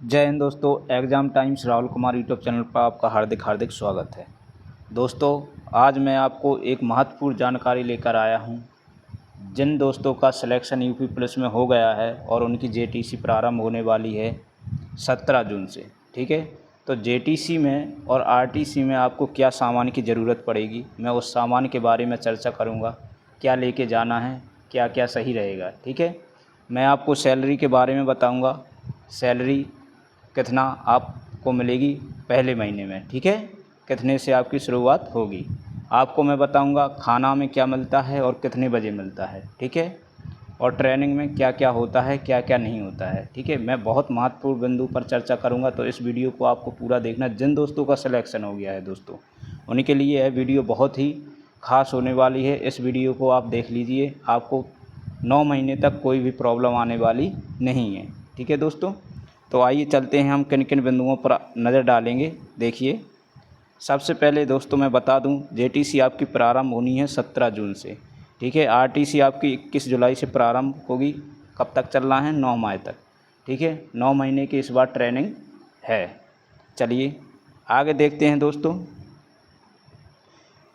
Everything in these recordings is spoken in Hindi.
जय हिंद दोस्तों। Exam times Rahul Kumar YouTube channel पर आपका हार्दिक हार्दिक स्वागत है। दोस्तों, आज मैं आपको एक महत्वपूर्ण जानकारी लेकर आया हूं। जिन दोस्तों का सिलेक्शन यूपी पुलिस में हो गया है और उनकी जेटीसी प्रारंभ होने वाली है 17 जून से, ठीक है। तो जेटीसी में और आरटीसी में आपको क्या सामान की ज़रूरत पड़ेगी, मैं उस सामान के बारे में चर्चा करूँगा। क्या लेके जाना है, क्या क्या सही रहेगा, ठीक है। मैं आपको सैलरी के बारे में बताऊँगा। सैलरी कितना आपको मिलेगी पहले महीने में, ठीक है। कितने से आपकी शुरुआत होगी, आपको मैं बताऊंगा। खाना में क्या मिलता है और कितने बजे मिलता है, ठीक है। और ट्रेनिंग में क्या क्या होता है, क्या क्या नहीं होता है, ठीक है। मैं बहुत महत्वपूर्ण बिंदु पर चर्चा करूंगा, तो इस वीडियो को आपको पूरा देखना। जिन दोस्तों का सिलेक्शन हो गया है दोस्तों, उन्हीं के लिए यह वीडियो बहुत ही खास होने वाली है। इस वीडियो को आप देख लीजिए, आपको 9 महीने तक कोई भी प्रॉब्लम आने वाली नहीं है, ठीक है दोस्तों। तो आइए चलते हैं, हम किन किन बिंदुओं पर नज़र डालेंगे। देखिए, सबसे पहले दोस्तों मैं बता दूं, जेटीसी आपकी प्रारंभ होनी है 17 जून से, ठीक है। आरटीसी आपकी 21 जुलाई से प्रारंभ होगी। कब तक चलना है? 9 माह तक, ठीक है। 9 महीने की इस बार ट्रेनिंग है। चलिए आगे देखते हैं दोस्तों,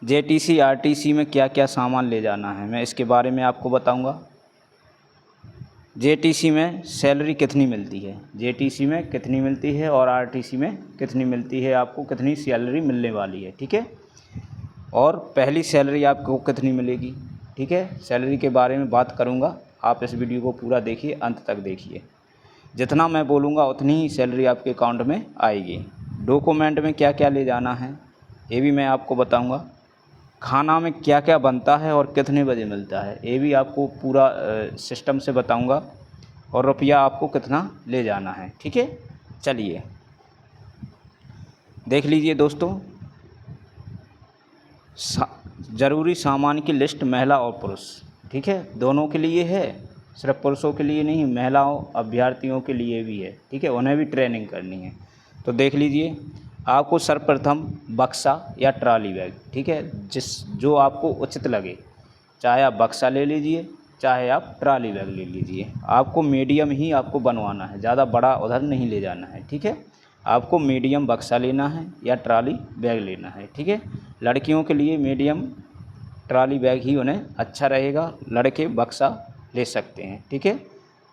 जेटीसी आरटीसी में क्या क्या सामान ले जाना है, मैं इसके बारे में आपको बताऊँगा। जेटीसी में सैलरी कितनी मिलती है, जेटीसी में कितनी मिलती है और आरटीसी में कितनी मिलती है, आपको कितनी सैलरी मिलने वाली है, ठीक है। और पहली सैलरी आपको कितनी मिलेगी, ठीक है। सैलरी के बारे में बात करूंगा, आप इस वीडियो को पूरा देखिए, अंत तक देखिए। जितना मैं बोलूँगा उतनी ही सैलरी आपके अकाउंट में आएगी। डॉक्यूमेंट में क्या क्या ले जाना है, ये भी मैं आपको बताऊँगा। खाना में क्या क्या बनता है और कितने बजे मिलता है, ये भी आपको पूरा सिस्टम से बताऊंगा। और रुपया आपको कितना ले जाना है, ठीक है। चलिए देख लीजिए दोस्तों, ज़रूरी सामान की लिस्ट महिला और पुरुष, ठीक है, दोनों के लिए है। सिर्फ पुरुषों के लिए नहीं, महिलाओं अभ्यर्थियों के लिए भी है, ठीक है। उन्हें भी ट्रेनिंग करनी है। तो देख लीजिए, आपको सर्वप्रथम बक्सा या ट्रॉली बैग, ठीक है, जो आपको उचित लगे। चाहे आप बक्सा ले लीजिए, चाहे आप ट्रॉली बैग ले लीजिए। आपको मीडियम ही आपको बनवाना है, ज़्यादा बड़ा उधर नहीं ले जाना है, ठीक है। आपको मीडियम बक्सा लेना है या ट्रॉली बैग लेना है, ठीक है। लड़कियों के लिए मीडियम ट्रॉली बैग ही उन्हें अच्छा रहेगा, लड़के बक्सा ले सकते हैं, ठीक है।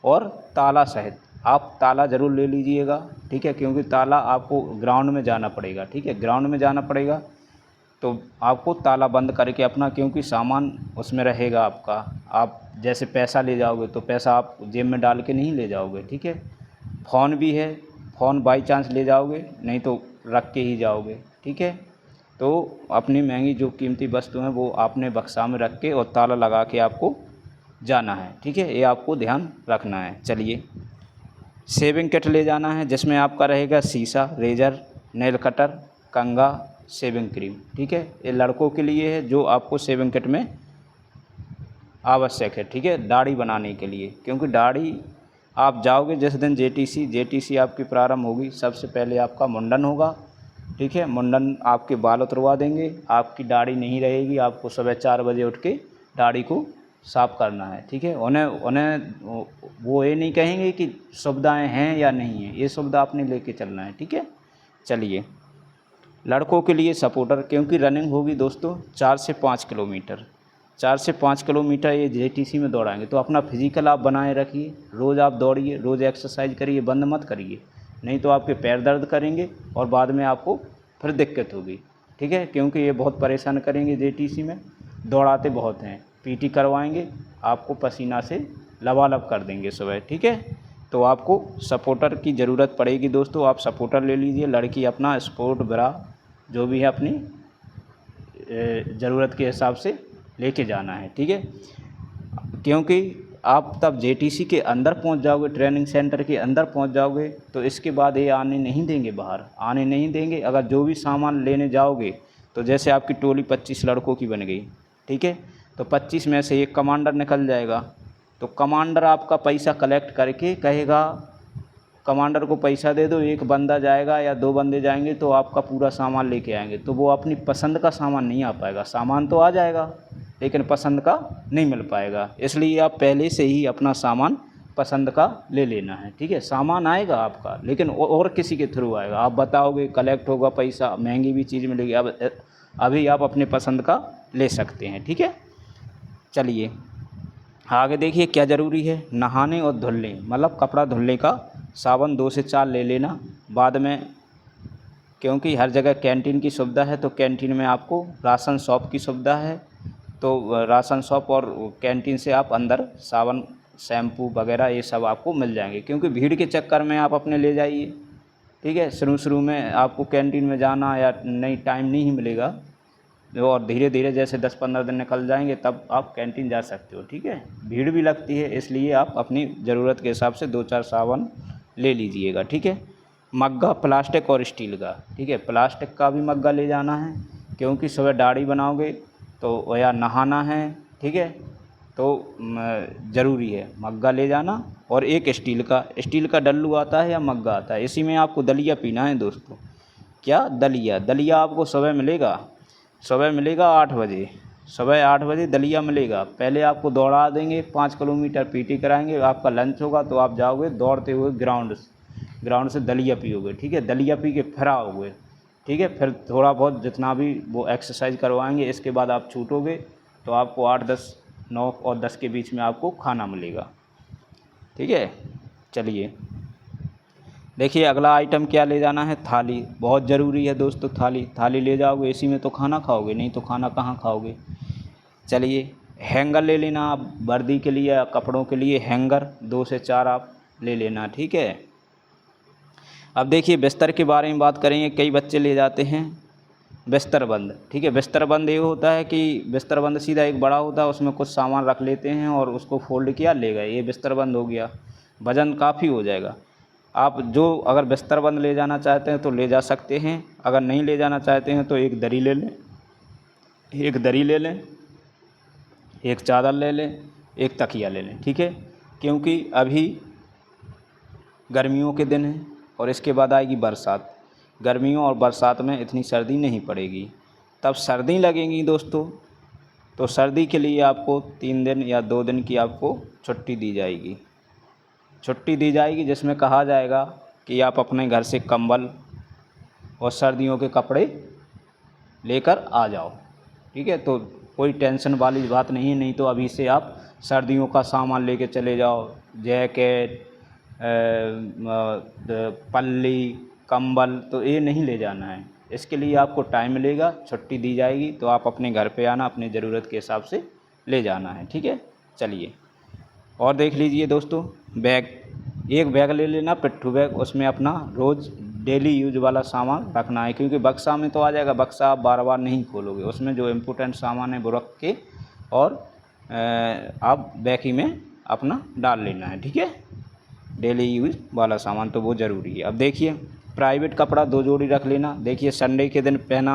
और ताला सहित आप ताला ज़रूर ले लीजिएगा, ठीक है, क्योंकि ताला आपको ग्राउंड में जाना पड़ेगा, ठीक है। ग्राउंड में जाना पड़ेगा तो आपको ताला बंद करके अपना, क्योंकि सामान उसमें रहेगा आपका। आप जैसे पैसा ले जाओगे तो पैसा आप जेब में डाल के नहीं ले जाओगे, ठीक है। फ़ोन भी है, फ़ोन बाई चांस ले जाओगे, नहीं तो रख के ही जाओगे, ठीक है। तो अपनी महंगी जो कीमती वस्तु हैं वो आपने बक्सा में रख के और ताला लगा के आपको जाना है, ठीक है। ये आपको ध्यान रखना है। चलिए, शेविंग किट ले जाना है, जिसमें आपका रहेगा शीशा, रेजर, नेल कटर, कंघा, शेविंग क्रीम, ठीक है। ये लड़कों के लिए है, जो आपको शेविंग किट में आवश्यक है, ठीक है, दाढ़ी बनाने के लिए। क्योंकि दाढ़ी आप जाओगे जिस दिन जेटीसी आपकी प्रारंभ होगी, सबसे पहले आपका मुंडन होगा, ठीक है। मुंडन आपके बाल उतरवा देंगे, आपकी दाढ़ी नहीं रहेगी। आपको सुबह 4 बजे उठ के दाढ़ी को साफ़ करना है, ठीक है। उन्हें वो ये नहीं कहेंगे कि सुविधाएं हैं या नहीं है, ये सुविधा आपने लेके चलना है, ठीक है। चलिए, लड़कों के लिए सपोर्टर, क्योंकि रनिंग होगी दोस्तों 4 से 5 किलोमीटर, 4 से 5 किलोमीटर ये जेटीसी में दौड़ाएंगे। तो अपना फिजिकल आप बनाए रखिए, रोज़ आप दौड़िए, रोज़ एक्सरसाइज करिए, बंद मत करिए, नहीं तो आपके पैर दर्द करेंगे और बाद में आपको फिर दिक्कत होगी, ठीक है। क्योंकि ये बहुत परेशान करेंगे, जेटीसी में दौड़ाते बहुत हैं। पीटी करवाएंगे, आपको पसीना से लबालब कर देंगे सुबह, ठीक है। तो आपको सपोर्टर की ज़रूरत पड़ेगी दोस्तों, आप सपोर्टर ले लीजिए। लड़की अपना स्पोर्ट ब्रा जो भी है अपनी ज़रूरत के हिसाब से लेके जाना है, ठीक है। क्योंकि आप तब जेटीसी के अंदर पहुंच जाओगे, ट्रेनिंग सेंटर के अंदर पहुंच जाओगे, तो इसके बाद ये आने नहीं देंगे, बाहर आने नहीं देंगे। अगर जो भी सामान लेने जाओगे, तो जैसे आपकी टोली 25 लड़कों की बन गई, ठीक है, तो 25 में से एक कमांडर निकल जाएगा। तो कमांडर आपका पैसा कलेक्ट करके कहेगा, कमांडर को पैसा दे दो, एक बंदा जाएगा या 2 बंदे जाएंगे तो आपका पूरा सामान लेके आएंगे। तो वो अपनी पसंद का सामान नहीं आ पाएगा, सामान तो आ जाएगा लेकिन पसंद का नहीं मिल पाएगा। इसलिए आप पहले से ही अपना सामान पसंद का ले लेना है, ठीक है। सामान आएगा आपका, लेकिन और किसी के थ्रू आएगा, आप बताओगे, कलेक्ट होगा पैसा, महंगी भी चीज़ मिलेगी। अब अभी आप अपने पसंद का ले सकते हैं, ठीक है। चलिए आगे देखिए क्या ज़रूरी है। नहाने और धुलने, मतलब कपड़ा धुलने का साबुन 2 से 4 ले लेना बाद में, क्योंकि हर जगह कैंटीन की सुविधा है, तो कैंटीन में आपको राशन शॉप की सुविधा है, तो राशन शॉप और कैंटीन से आप अंदर साबुन, शैम्पू वगैरह ये सब आपको मिल जाएंगे। क्योंकि भीड़ के चक्कर में आप अपने ले जाइए, ठीक है। शुरू में आपको कैंटीन में जाना या नहीं, टाइम नहीं मिलेगा, और धीरे धीरे जैसे 10-15 दिन निकल जाएंगे तब आप कैंटीन जा सकते हो, ठीक है। भीड़ भी लगती है, इसलिए आप अपनी ज़रूरत के हिसाब से 2-4 साबुन ले लीजिएगा, ठीक है। मग्गा प्लास्टिक और स्टील का, ठीक है। प्लास्टिक का भी मग्गा ले जाना है, क्योंकि सुबह दाढ़ी बनाओगे तो या नहाना है, ठीक है, तो ज़रूरी है मग्गा ले जाना। और एक स्टील का डल्लू आता है या मग्गा आता है, इसी में आपको दलिया पीना है दोस्तों। क्या दलिया आपको सुबह मिलेगा 8 बजे, सुबह 8 बजे दलिया मिलेगा। पहले आपको दौड़ा देंगे, 5 किलोमीटर पीटी कराएंगे, आपका लंच होगा तो आप जाओगे दौड़ते हुए ग्राउंड से दलिया पियोगे, ठीक है। दलिया पी के फिर आओगे, ठीक है। फिर थोड़ा बहुत जितना भी वो एक्सरसाइज करवाएंगे, इसके बाद आप छूटोगे तो आपको 8, 10, 9 और 10 के बीच में आपको खाना मिलेगा, ठीक है। चलिए देखिए अगला आइटम क्या ले जाना है। थाली बहुत ज़रूरी है दोस्तों। थाली ले जाओगे, इसी में तो खाना खाओगे, नहीं तो खाना कहाँ खाओगे। चलिए हैंगर ले लेना आप, वर्दी के लिए या कपड़ों के लिए हैंगर 2 से 4 आप ले लेना, ठीक है। अब देखिए बिस्तर के बारे में बात करेंगे। कई बच्चे ले जाते हैं बिस्तरबंद, ठीक है। बिस्तरबंद ये होता है कि बिस्तरबंद सीधा एक बड़ा होता है, उसमें कुछ सामान रख लेते हैं और उसको फोल्ड किया, ले गए, ये बिस्तरबंद हो गया। वज़न काफ़ी हो जाएगा। आप जो अगर बिस्तरबंद ले जाना चाहते हैं तो ले जा सकते हैं, अगर नहीं ले जाना चाहते हैं तो एक दरी ले लें, एक चादर ले लें, एक तकिया ले लें, ठीक है। क्योंकि अभी गर्मियों के दिन हैं और इसके बाद आएगी बरसात। गर्मियों और बरसात में इतनी सर्दी नहीं पड़ेगी, तब सर्दी लगेंगी दोस्तों। तो सर्दी के लिए आपको 3 दिन या 2 दिन की आपको छुट्टी दी जाएगी, जिसमें कहा जाएगा कि आप अपने घर से कंबल और सर्दियों के कपड़े लेकर आ जाओ, ठीक है। तो कोई टेंशन वाली बात नहीं है, नहीं तो अभी से आप सर्दियों का सामान लेके चले जाओ, जैकेट, पल्ली, कंबल, तो ये नहीं ले जाना है। इसके लिए आपको टाइम मिलेगा, छुट्टी दी जाएगी, तो आप अपने घर पे आना, अपनी ज़रूरत के हिसाब से ले जाना है, ठीक है। चलिए और देख लीजिए दोस्तों, एक बैग ले लेना, पिट्ठू बैग, उसमें अपना रोज़ डेली यूज वाला सामान रखना है। क्योंकि बक्सा में तो आ जाएगा, बक्सा आप बार बार नहीं खोलोगे, उसमें जो इम्पोर्टेंट सामान है वो रख के और आप बैग ही में अपना डाल लेना है, ठीक है। डेली यूज वाला सामान तो वो ज़रूरी है। अब देखिए प्राइवेट कपड़ा 2 जोड़ी रख लेना। देखिए संडे के दिन पहना,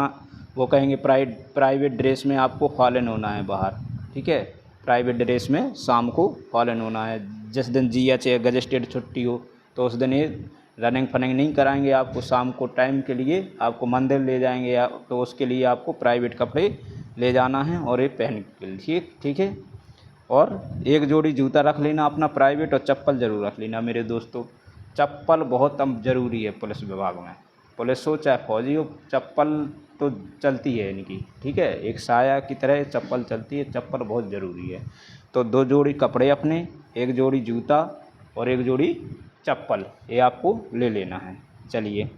वो कहेंगे प्राइवेट ड्रेस में आपको फॉलन होना है बाहर, ठीक है। प्राइवेट ड्रेस में शाम को फॉलन होना है। जिस दिन GH या गजेस्टेड छुट्टी हो तो उस दिन ये रनिंग फनिंग नहीं कराएंगे आपको। शाम को टाइम के लिए आपको मंदिर ले जाएंगे, या तो उसके लिए आपको प्राइवेट कपड़े ले जाना है और ये पहन के लिए, ठीक है। और एक जोड़ी जूता रख लेना अपना प्राइवेट, और चप्पल ज़रूर रख लेना मेरे दोस्तों। चप्पल बहुत ज़रूरी है पुलिस विभाग में, पुलिस हो चाहे फौजी हो, चप्पल तो चलती है इनकी, ठीक है। एक साया की तरह चप्पल चलती है, चप्पल बहुत ज़रूरी है। तो 2 जोड़ी कपड़े अपने, एक जोड़ी जूता और एक जोड़ी चप्पल, ये आपको ले लेना है। चलिए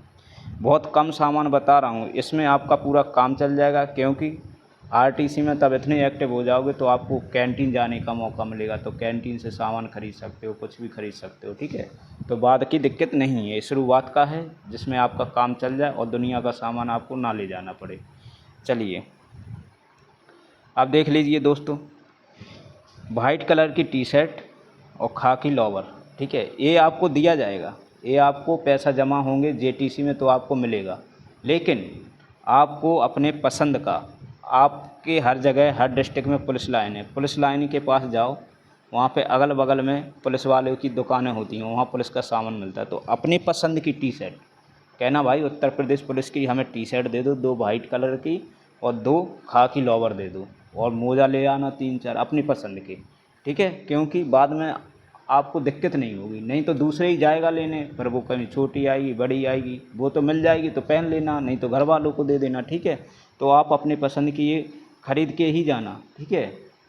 बहुत कम सामान बता रहा हूँ, इसमें आपका पूरा काम चल जाएगा। क्योंकि RTC में तब इतने एक्टिव हो जाओगे तो आपको कैंटीन जाने का मौका मिलेगा, तो कैंटीन से सामान खरीद सकते हो, कुछ भी खरीद सकते हो, ठीक है। तो बाद की दिक्कत नहीं है, शुरुआत का है जिसमें आपका काम चल जाए और दुनिया का सामान आपको ना ले जाना पड़े। चलिए अब देख लीजिए दोस्तों, वाइट कलर की टी-शर्ट और खाकी लोवर, ठीक है, ये आपको दिया जाएगा। ये आपको पैसा जमा होंगे JTC में तो आपको मिलेगा, लेकिन आपको अपने पसंद का, आपके हर जगह हर डिस्ट्रिक्ट में पुलिस लाइन है, पुलिस लाइन के पास जाओ, वहाँ पे अगल बगल में पुलिस वालों की दुकानें होती हैं, वहाँ पुलिस का सामान मिलता है। तो अपनी पसंद की टी-शर्ट कहना, भाई उत्तर प्रदेश पुलिस की हमें टी-शर्ट दे दो 2 वाइट कलर की और 2 खाकी लोवर दे दो, और मोजा ले आना 3-4 अपनी पसंद के, ठीक है। क्योंकि बाद में आपको दिक्कत नहीं होगी। नहीं तो दूसरे ही जाएगा लेने, फिर वो कहीं छोटी आएगी बड़ी आएगी, वो तो मिल जाएगी तो पहन लेना, नहीं तो घर वालों को दे देना, ठीक है। तो आप अपने पसंद की ये ख़रीद के ही जाना, ठीक है।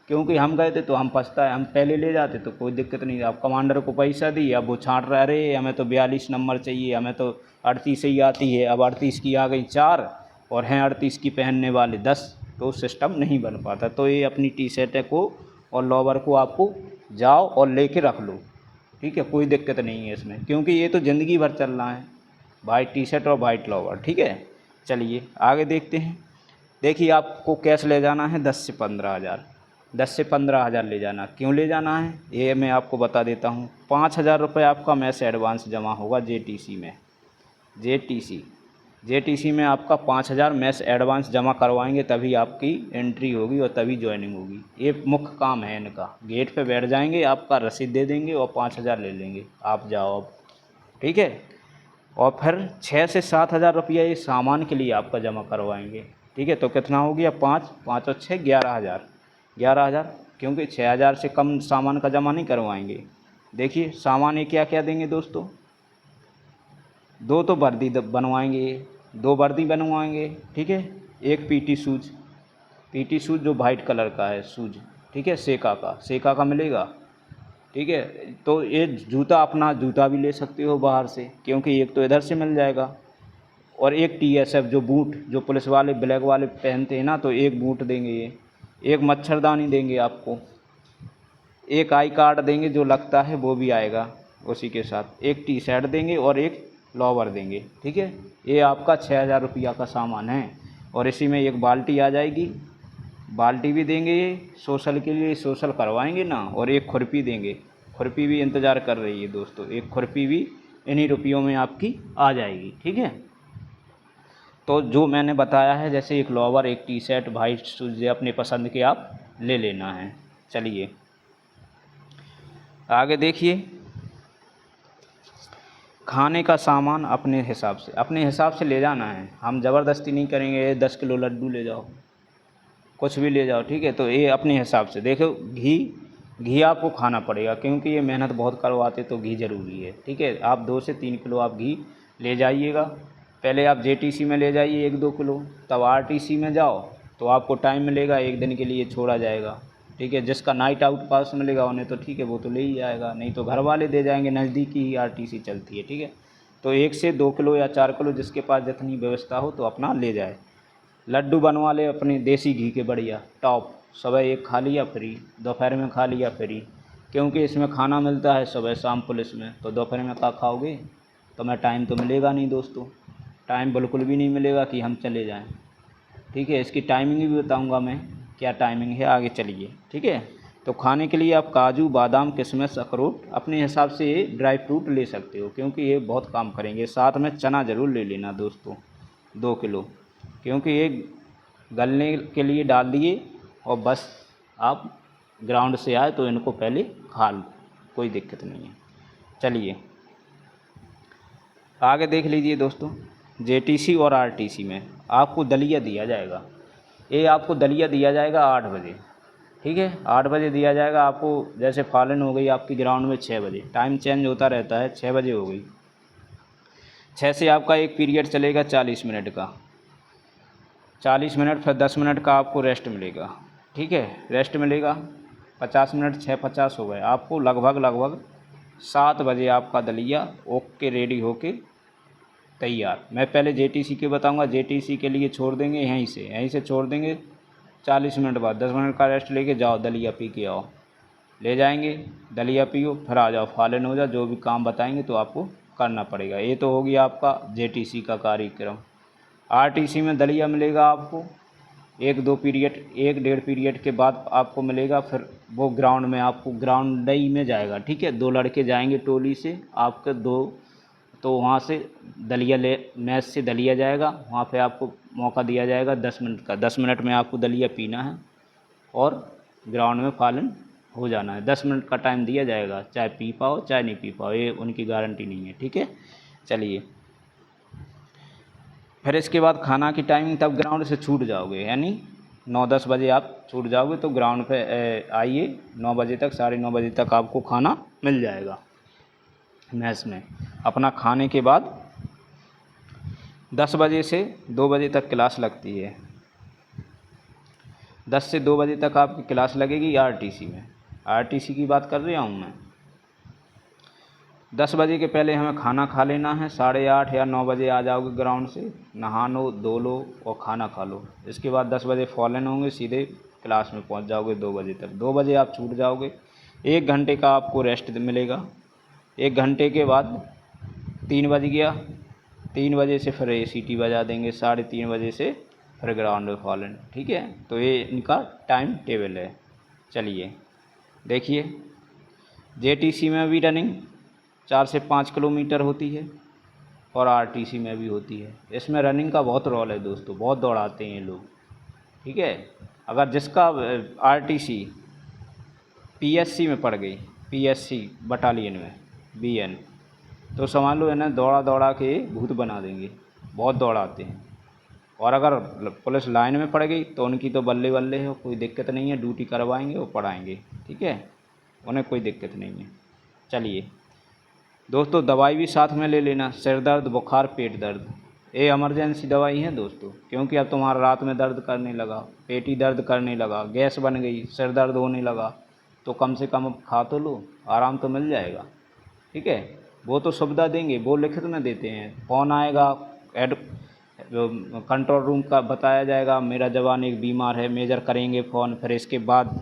क्योंकि हम गए थे तो हम पछताए, हम पहले ले जाते तो कोई दिक्कत नहीं। आप कमांडर को पैसा दी, अब वो छाँट रहा, अरे हमें तो 42 नंबर चाहिए, हमें तो 38 ही आती है, अब 38 की आ गई 4 और हैं 38 की पहनने वाले 10, तो सिस्टम नहीं बन पाता। तो ये अपनी टी शर्ट को और लोवर को आपको जाओ और लेके रख लो, ठीक है, कोई दिक्कत नहीं है इसमें, क्योंकि ये तो ज़िंदगी भर चलना है, वाइट टी शर्ट और वाइट लोवर, ठीक है। चलिए आगे देखते हैं। देखिए आपको कैश ले जाना है 10 से 15 हज़ार, 10 से 15 हज़ार ले जाना। क्यों ले जाना है ये मैं आपको बता देता हूँ। 5,000 रुपये आपका मैस एडवांस जमा होगा जेटीसी में। जेटीसी में आपका 5,000 मैस एडवांस जमा करवाएंगे, तभी आपकी एंट्री होगी और तभी ज्वाइनिंग होगी। ये मुख्य काम है इनका। गेट पे बैठ जाएंगे, आपका रसीद दे देंगे और 5,000 ले लेंगे, आप जाओ अब, ठीक है। और फिर 6 से 7,000 रुपया ये सामान के लिए आपका जमा करवाएंगे, ठीक है। तो कितना हो गया, 5 और 6 11,000, 11,000, क्योंकि 6,000 से कम सामान का जमा नहीं करवाएंगे। देखिए सामान ये क्या क्या देंगे दोस्तों, 2 तो वर्दी बनवाएंगे, 2 वर्दी बनवाएंगे, ठीक है। एक पीटी शूज़ जो वाइट कलर का है शूज़, ठीक है, सेका का मिलेगा, ठीक है। तो ये जूता, अपना जूता भी ले सकते हो बाहर से, क्योंकि एक तो इधर से मिल जाएगा। और एक TSF जो बूट, जो पुलिस वाले ब्लैक वाले पहनते हैं ना, तो एक बूट देंगे ये, एक मच्छरदानी देंगे आपको, एक आई कार्ड देंगे जो लगता है वो भी आएगा उसी के साथ, एक टी शर्ट देंगे और एक लोवर देंगे, ठीक है। ये आपका 6,000 रुपया का सामान है। और इसी में एक बाल्टी आ जाएगी, बाल्टी भी देंगे ये सोशल के लिए, सोशल करवाएंगे ना। और एक खुरपी देंगे, खुरपी भी इंतज़ार कर रही है दोस्तों, एक खुरपी भी इन्हीं रुपयों में आपकी आ जाएगी, ठीक है। तो जो मैंने बताया है, जैसे एक लोवर, एक टी शर्ट, वाइट शूज़, अपने पसंद के आप ले लेना है। चलिए आगे देखिए। खाने का सामान अपने हिसाब से ले जाना है, हम ज़बरदस्ती नहीं करेंगे 10 किलो लड्डू ले जाओ, कुछ भी ले जाओ, ठीक है। तो ये अपने हिसाब से देखो। घी आपको खाना पड़ेगा, क्योंकि ये मेहनत बहुत करवाते, तो घी ज़रूरी है, ठीक है। आप 2 से 3 किलो आप घी ले जाइएगा। पहले आप जेटीसी में ले जाइए 1-2 किलो, तब आरटीसी में जाओ तो आपको टाइम मिलेगा, 1 दिन के लिए छोड़ा जाएगा, ठीक है। जिसका नाइट आउट पास मिलेगा उन्हें तो ठीक है, वो तो ले ही जाएगा, नहीं तो घर वाले दे जाएंगे, नज़दीकी ही आरटीसी चलती है, ठीक है। तो 1 से 2 किलो या 4 किलो जिसके पास जितनी व्यवस्था हो तो अपना ले जाए। लड्डू बनवा ले अपने देसी घी के बढ़िया टॉप, सुबह एक खा लिया फ्री, दोपहर में खा लिया फ्री, क्योंकि इसमें खाना मिलता है सुबह शाम पुलिस में, तो दोपहर में क्या खाओगे, तो मैं टाइम तो मिलेगा नहीं दोस्तों, टाइम बिल्कुल भी नहीं मिलेगा कि हम चले जाएं, ठीक है। इसकी टाइमिंग भी बताऊंगा मैं, क्या टाइमिंग है, आगे चलिए, ठीक है। तो खाने के लिए आप काजू, बादाम, किशमिश, अखरोट अपने हिसाब से ये ड्राई फ्रूट ले सकते हो, क्योंकि ये बहुत काम करेंगे। साथ में चना ज़रूर ले लेना दोस्तों, 2 किलो, क्योंकि ये गलने के लिए डाल दिए और बस आप ग्राउंड से आए तो इनको पहले खा लो, कोई दिक्कत नहीं है। चलिए आगे देख लीजिए दोस्तों। जेटीसी और आरटीसी में आपको दलिया दिया जाएगा, ये आपको दलिया दिया जाएगा 8 बजे, ठीक है। 8 बजे दिया जाएगा आपको। जैसे फालन हो गई आपकी ग्राउंड में 6 बजे, टाइम चेंज होता रहता है, 6 बजे हो गई, 6 से आपका एक पीरियड चलेगा 40 मिनट का, 40 मिनट, फिर 10 मिनट का आपको रेस्ट मिलेगा, ठीक है। रेस्ट मिलेगा 50 मिनट, 6:50 हो गए, आपको लगभग 7 बजे आपका दलिया ओके रेडी होके तैयार। मैं पहले जेटीसी के बताऊंगा, जेटीसी के लिए छोड़ देंगे यहीं से छोड़ देंगे 40 मिनट बाद, 10 मिनट का रेस्ट लेके जाओ, दलिया पी के आओ, ले जाएंगे, दलिया पियो, फिर आ जाओ, फालन हो जाओ, जो भी काम बताएंगे तो आपको करना पड़ेगा। ये तो हो गया आपका जेटीसी का कार्यक्रम। आरटीसी में दलिया मिलेगा आपको 1-2 पीरियड, 1-1.5 पीरियड के बाद आपको मिलेगा, फिर वो ग्राउंड में आपको ग्राउंड डई में जाएगा, ठीक है। 2 लड़के जाएंगे टोली से आपके 2, तो वहाँ से दलिया मैच से दलिया जाएगा, वहाँ पे आपको मौका दिया जाएगा 10 मिनट का, 10 मिनट में आपको दलिया पीना है और ग्राउंड में फालन हो जाना है। 10 मिनट का टाइम दिया जाएगा, चाहे पी पाओ चाहे नहीं पी पाओ, ये उनकी गारंटी नहीं है, ठीक है। चलिए फिर इसके बाद खाना की टाइमिंग, तब ग्राउंड से छूट जाओगे, यानी 9-10 बजे आप छूट जाओगे तो ग्राउंड पे आइए 9 बजे तक, 9:30 बजे तक आपको खाना मिल जाएगा मैस में। अपना खाने के बाद 10 बजे से 2 बजे तक क्लास लगती है। 10 से 2 बजे तक आपकी क्लास लगेगी आरटीसी में। आरटीसी की बात कर रहा हूँ मैं। 10 बजे के पहले हमें खाना खा लेना है। 8:30 या 9 बजे आ जाओगे ग्राउंड से, नहा लो, धो लो और खाना खा लो। इसके बाद 10 बजे फॉलन होंगे, सीधे क्लास में पहुंच जाओगे 2 बजे तक। 2 बजे आप छूट जाओगे। 1 घंटे का आपको रेस्ट मिलेगा। 1 घंटे के बाद 3 बज गया, 3 बजे से फिर सीटी बजा देंगे, 3:30 बजे से फिर ग्राउंड में फॉलन। ठीक है, तो ये इनका टाइम टेबल है। चलिए देखिए, जेटीसी में भी रनिंग 4 से 5 किलोमीटर होती है और आरटीसी में भी होती है। इसमें रनिंग का बहुत रोल है दोस्तों, बहुत दौड़ाते हैं ये लोग। ठीक है, अगर जिसका आरटीसी पीएससी में पड़ गई, पीएससी बटालियन में बीएन, तो समझ लो इन्हें दौड़ा दौड़ा के भूत बना देंगे, बहुत दौड़ाते हैं। और अगर पुलिस लाइन में पड़ गई तो उनकी तो बल्ले बल्ले है, कोई दिक्कत नहीं है, ड्यूटी करवाएंगे और पढ़ाएंगे। ठीक है, उन्हें कोई दिक्कत नहीं है। चलिए दोस्तों, दवाई भी साथ में ले लेना। सिर दर्द, बुखार, पेट दर्द, ये इमरजेंसी दवाई है दोस्तों, क्योंकि अब तुम्हारा रात में दर्द करने लगा, पेटी दर्द करने लगा, गैस बन गई, सिर दर्द होने लगा, तो कम से कम अब खा तो लो, आराम तो मिल जाएगा। ठीक है, वो तो सुविधा देंगे, वो लिखित में देते हैं। फ़ोन आएगा, कंट्रोल रूम का बताया जाएगा मेरा जवान एक बीमार है, मेजर करेंगे फ़ोन, फिर इसके बाद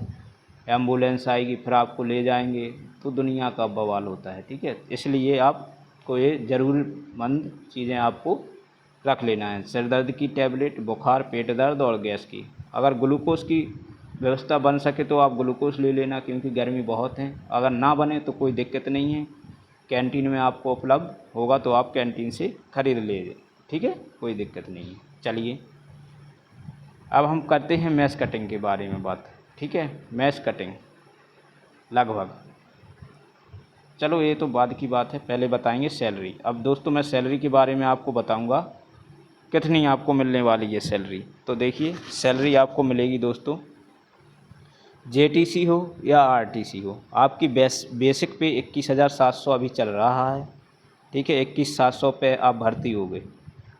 एम्बुलेंस आएगी, फिर आपको ले जाएंगे, तो दुनिया का बवाल होता है। ठीक है, इसलिए आपको ये ज़रूरतमंद चीज़ें आपको रख लेना है। सिर दर्द की टैबलेट, बुखार, पेट दर्द और गैस की। अगर ग्लूकोज की व्यवस्था बन सके तो आप ग्लूकोज ले लेना, क्योंकि गर्मी बहुत है। अगर ना बने तो कोई दिक्कत नहीं है, कैंटीन में आपको उपलब्ध होगा तो आप कैंटीन से खरीद लीजिए। ठीक है, कोई दिक्कत नहीं है। चलिए अब हम करते हैं मैस कटिंग के बारे में बात। ठीक है, मैस कटिंग लगभग, चलो ये तो बाद की बात है, पहले बताएंगे सैलरी। अब दोस्तों मैं सैलरी के बारे में आपको बताऊंगा कितनी आपको मिलने वाली है सैलरी। तो देखिए, सैलरी आपको मिलेगी दोस्तों, जेटीसी हो या आरटीसी हो, आपकी बेसिक पे 21,700 अभी चल रहा है। ठीक है, 21,700 पे आप भर्ती हो गए।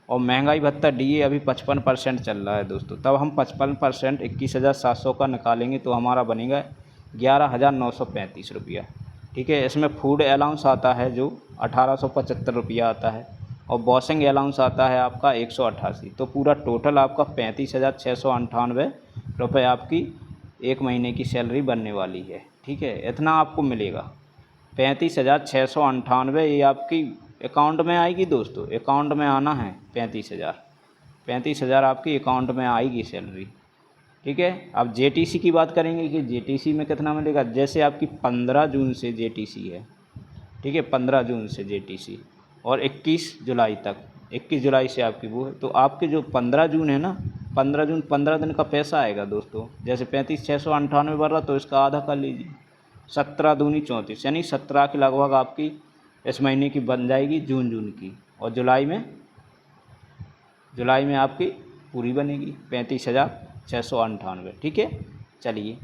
और महंगाई भत्ता डीए अभी 55% चल रहा है दोस्तों। तब हम 55% 21,700 का निकालेंगे तो हमारा बनेगा 11,935 रुपया। ठीक है, इसमें फूड अलाउंस आता है जो 1,875 रुपया आता है, और बॉसिंग अलाउंस आता है आपका 188। तो पूरा टोटल आपका 35,698 रुपये आपकी एक महीने की सैलरी बनने वाली है। ठीक है, इतना आपको मिलेगा, 35,698। ये आपकी अकाउंट में आएगी दोस्तों, अकाउंट में आना है 35,000 आपकी अकाउंट में आएगी सैलरी। ठीक है, अब जेटीसी की बात करेंगे कि जेटीसी में कितना मिलेगा। जैसे आपकी 15 जून से जेटीसी है, ठीक है, 15 जून से जेटीसी और 21 जुलाई तक, 21 जुलाई से आपकी वो है, तो आपके जो 15 जून है ना, 15 जून 15 दिन का पैसा आएगा दोस्तों। जैसे 35,698 बढ़ रहा तो इसका आधा कर लीजिए, 17 दूनी 34, यानी 17 के लगभग आपकी इस महीने की बन जाएगी जून की। और जुलाई में आपकी पूरी बनेगी 35,698। ठीक है, चलिए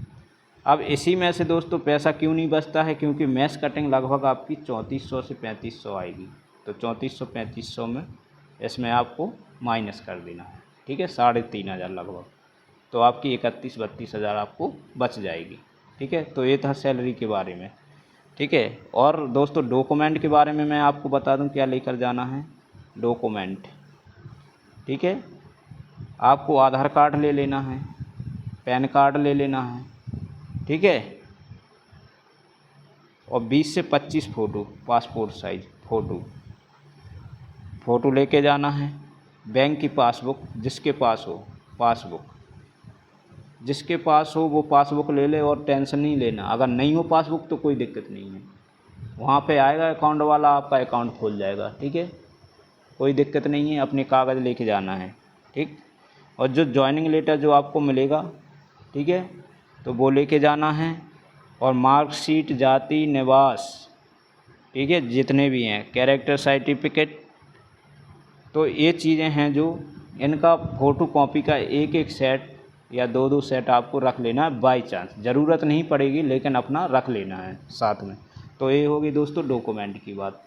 अब इसी में से दोस्तों पैसा क्यों नहीं बचता है, क्योंकि मैस कटिंग लगभग आपकी 3400 से 3500 आएगी। तो 3400-3500 में इसमें आपको माइनस कर देना है। ठीक है, 3,500 लगभग, तो आपकी 31-32 हज़ार आपको बच जाएगी। ठीक है, तो ये था सैलरी के बारे में। ठीक है, और दोस्तों डॉक्यूमेंट के बारे में मैं आपको बता दूं क्या लेकर जाना है। डॉक्यूमेंट, ठीक है, आपको आधार कार्ड ले लेना है, पैन कार्ड ले लेना है। ठीक है, और 20 से 25 फ़ोटो, पासपोर्ट साइज फ़ोटो लेके जाना है। बैंक की पासबुक, जिसके पास हो पासबुक, जिसके पास हो वो पासबुक ले ले, और टेंशन नहीं लेना। अगर नहीं हो पासबुक तो कोई दिक्कत नहीं है, वहाँ पे आएगा अकाउंट वाला, आपका अकाउंट खोल जाएगा। ठीक है, कोई दिक्कत नहीं है, अपने कागज़ लेके जाना है। ठीक, और जो जॉइनिंग लेटर जो आपको मिलेगा, ठीक है, तो वो लेके जाना है। और मार्कशीट, जाति, निवास, ठीक है, जितने भी हैं, कैरेक्टर सर्टिफिकेट, तो ये चीज़ें हैं जो इनका फ़ोटो कॉपी का एक सेट या 2-2 सेट आपको रख लेना है, बाई चांस ज़रूरत नहीं पड़ेगी लेकिन अपना रख लेना है साथ में। तो ये होगी दोस्तों डॉक्यूमेंट की बात।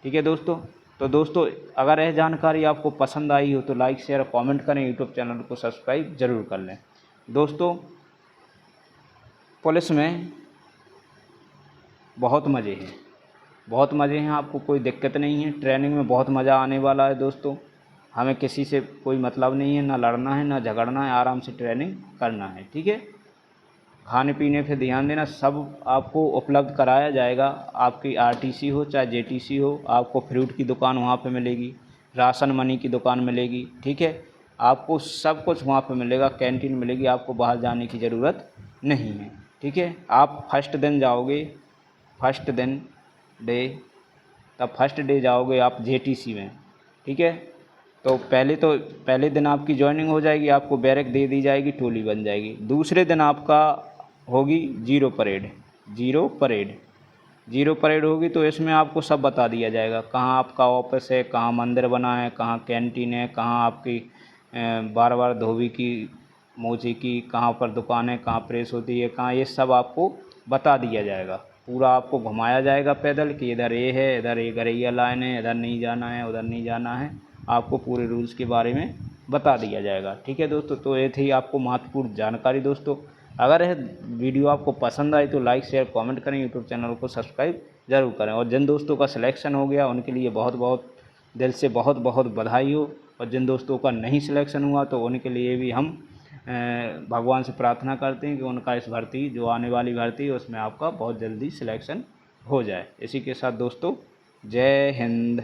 ठीक है दोस्तों। तो दोस्तों अगर यह जानकारी आपको पसंद आई हो तो लाइक शेयर और कमेंट करें, यूट्यूब चैनल को सब्सक्राइब ज़रूर कर लें। दोस्तों पुलिस में बहुत मज़े हैं, बहुत मज़े हैं, आपको कोई दिक्कत नहीं है। ट्रेनिंग में बहुत मज़ा आने वाला है दोस्तों। हमें किसी से कोई मतलब नहीं है, ना लड़ना है ना झगड़ना है, आराम से ट्रेनिंग करना है। ठीक है। खाने पीने पे ध्यान देना, सब आपको उपलब्ध कराया जाएगा। आपकी आरटीसी हो चाहे जेटीसी हो, आपको फ्रूट की दुकान वहाँ पे मिलेगी, राशन मनी की दुकान मिलेगी। ठीक है। आपको सब कुछ वहाँ पे मिलेगा, कैंटीन मिलेगी, आपको बाहर जाने की ज़रूरत नहीं है। ठीक है। आप फर्स्ट दिन जाओगे, फर्स्ट दिन डे तब फर्स्ट डे जाओगे आप जेटीसी में। ठीक है। तो पहले दिन आपकी जॉइनिंग हो जाएगी, आपको बैरक दे दी जाएगी, टोली बन जाएगी। दूसरे दिन आपका होगी zero parade. Zero parade zero parade होगी तो इसमें आपको सब बता दिया जाएगा, कहाँ आपका ऑफिस है, कहाँ मंदिर बना है, कहाँ कैंटीन है, कहाँ आपकी बार बार धोबी की मोची की कहाँ पर दुकान है, कहाँ प्रेस होती है, कहाँ, ये सब आपको बता दिया जाएगा। पूरा आपको घुमाया जाएगा पैदल कि इधर ये है, इधर ये गरैया लाइन है, इधर नहीं जाना है, उधर नहीं जाना है। आपको पूरे रूल्स के बारे में बता दिया जाएगा। ठीक है दोस्तों। तो ये थी आपको महत्वपूर्ण जानकारी दोस्तों। अगर यह वीडियो आपको पसंद आई तो लाइक शेयर कमेंट करें, यूट्यूब चैनल को सब्सक्राइब ज़रूर करें। और जिन दोस्तों का सिलेक्शन हो गया उनके लिए बहुत बहुत दिल से बहुत बहुत बधाई हो, और जिन दोस्तों का नहीं सिलेक्शन हुआ तो उनके लिए भी हम भगवान से प्रार्थना करते हैं कि उनका इस भर्ती जो आने वाली भर्ती है उसमें आपका बहुत जल्दी सिलेक्शन हो जाए। इसी के साथ दोस्तों जय हिंद।